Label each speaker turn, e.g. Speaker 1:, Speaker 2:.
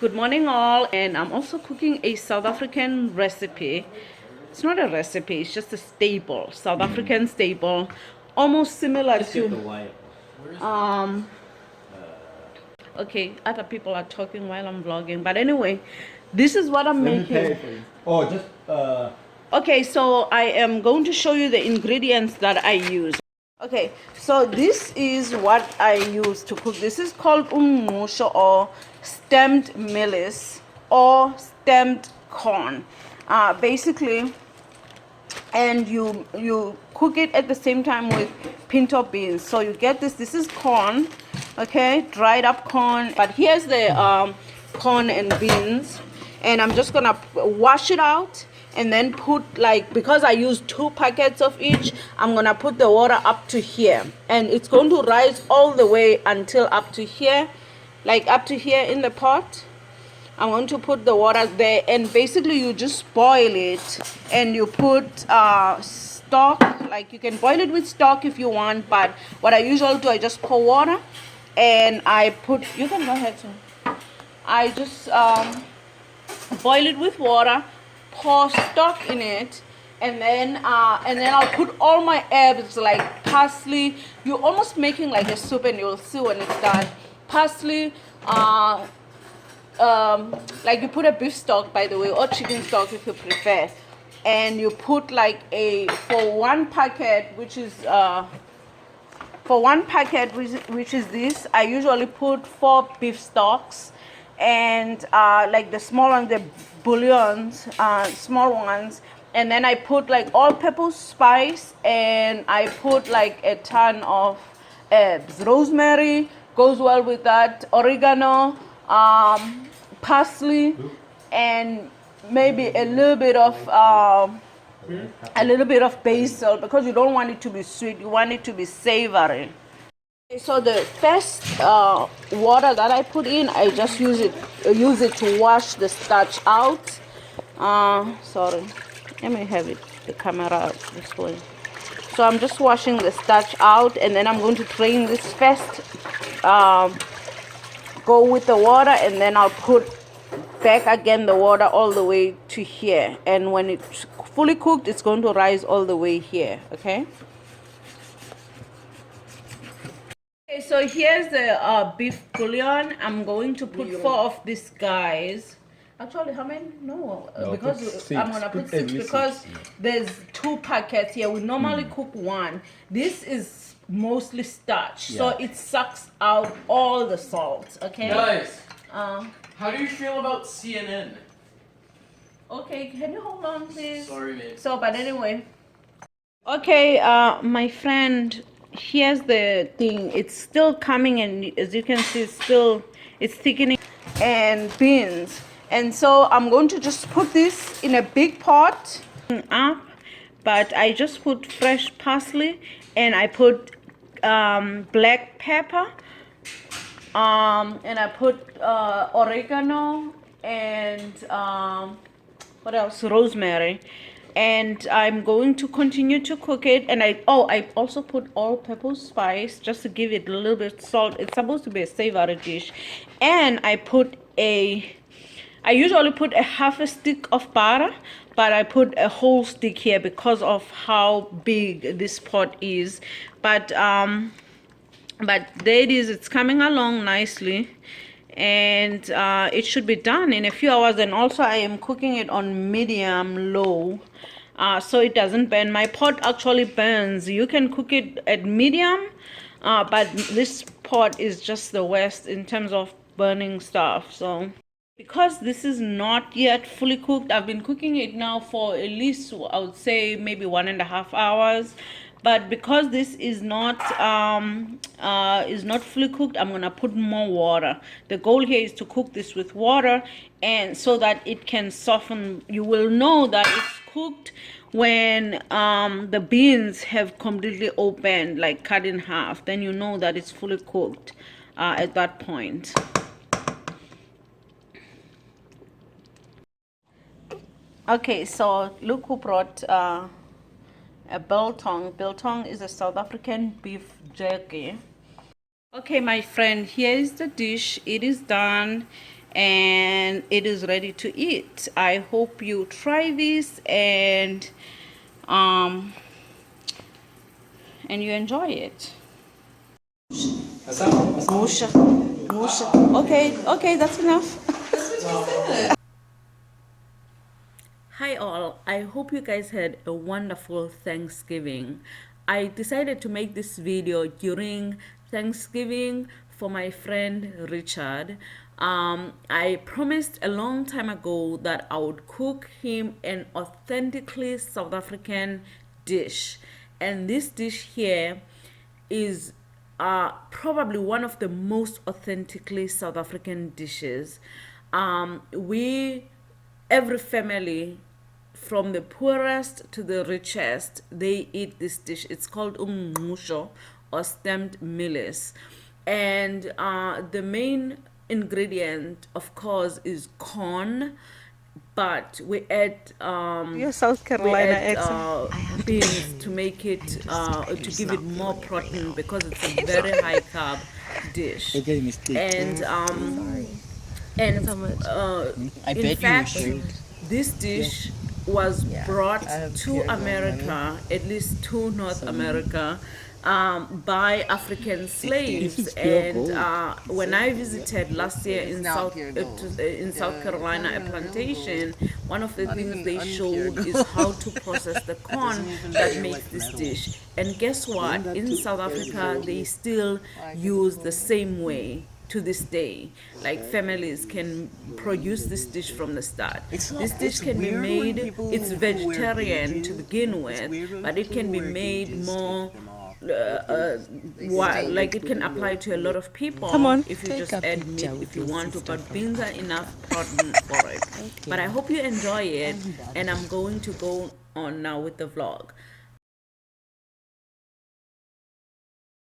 Speaker 1: Good morning all, and I'm also cooking a South African recipe. It's not a recipe, it's just a staple, South African staple, almost similar
Speaker 2: Just
Speaker 1: to
Speaker 2: get the wire.
Speaker 1: okay, other people are talking while I'm vlogging, but anyway, this is what I'm
Speaker 2: Let me
Speaker 1: making.
Speaker 2: pay for you. Oh, just
Speaker 1: Okay, so I am going to show you the ingredients that I use. Okay, so this is what I use to cook. This is called Umngqusho, or stemmed mielies, or stemmed corn. Basically, and you cook it at the same time with pinto beans. So you get this is corn, okay, dried up corn. But here's the corn and beans, and I'm just gonna wash it out and then put, like, because I use 2 packets of each, I'm gonna put the water up to here, and it's going to rise all the way until up to here, like up to here in the pot. I want to put the water there, and basically you just boil it, and you put stock. Like, you can boil it with stock if you want, but what I usually do, I just pour water and I put, you can go ahead too. I just boil it with water, pour stock in it, and then I'll put all my herbs like parsley. You're almost making like a soup, and you'll see when it's done. Parsley, like you put a beef stock, by the way, or chicken stock if you prefer, and you put like for one packet, which is this, I usually put 4 beef stocks, and like the small ones, the bouillons, small ones, and then I put like all-purpose spice, and I put like a ton of herbs. Rosemary goes well with that, oregano, parsley, and maybe a little bit of basil, because you don't want it to be sweet, you want it to be savory. So the first water that I put in, I just use it to wash the starch out. Sorry, let me have the camera this way. So I'm just washing the starch out, and then I'm going to drain this first, go with the water, and then I'll put back again the water all the way to here, and when it's fully cooked, it's going to rise all the way here. Okay, so here's the beef bouillon. I'm going to put 4 of these guys. Actually, how many? No, because I'm gonna put 6 because there's 2 packets here. We normally cook 1. This is mostly starch, so it sucks out all the salt. Okay,
Speaker 3: guys, how do you feel about CNN?
Speaker 1: Okay, can you hold on, please?
Speaker 3: Sorry, mate.
Speaker 1: So, but anyway. Okay, my friend, here's the thing. It's still coming, and as you can see, it's thickening. And beans. And so I'm going to just put this in a big pot up, but I just put fresh parsley, and I put black pepper, and I put oregano, and what else, rosemary, and I'm going to continue to cook it. And I also put all-purpose spice just to give it a little bit salt. It's supposed to be a savory dish. And I usually put a half a stick of butter, but I put a whole stick here because of how big this pot is. But there it is. It's coming along nicely, and it should be done in a few hours. And also I am cooking it on medium low, so it doesn't burn. My pot actually burns. You can cook it at medium, but this pot is just the worst in terms of burning stuff. So because this is not yet fully cooked, I've been cooking it now for at least, I would say, maybe 1.5 hours. But because this is not fully cooked, I'm gonna put more water. The goal here is to cook this with water, and so that it can soften. You will know that it's cooked when the beans have completely opened, like cut in half. Then you know that it's fully cooked at that point. Okay, so look who brought a biltong. Biltong is a South African beef jerky. Okay, my friend, here is the dish. It is done, and it is ready to eat. I hope you try this and you enjoy it. Musha. Okay, that's enough. Hi all, I hope you guys had a wonderful Thanksgiving. I decided to make this video during Thanksgiving for my friend Richard. I promised a long time ago that I would cook him an authentically South African dish, and this dish here is probably one of the most authentically South African dishes. Every family, from the poorest to the richest, they eat this dish. It's called Umngqusho, or steamed Mielies. And the main ingredient, of course, is corn, but we add
Speaker 2: Your South Carolina
Speaker 1: beans to make it to give it more protein, because it's a very high carb dish. And in fact, this dish was brought to America, at least to North America, by African slaves. And when I visited last year in South Carolina, a plantation, one of the things they showed is how to process the corn that makes this dish. And guess what? In South Africa, they still use the same way to this day. Like, families can produce this dish from the start. This dish can be made, it's vegetarian to begin with, but it can be made more like it can apply to a lot of people.
Speaker 2: Come on,
Speaker 1: if you just add meat if you want to, but beans are enough protein for it. But I hope you enjoy it, and I'm going to go on now with the vlog.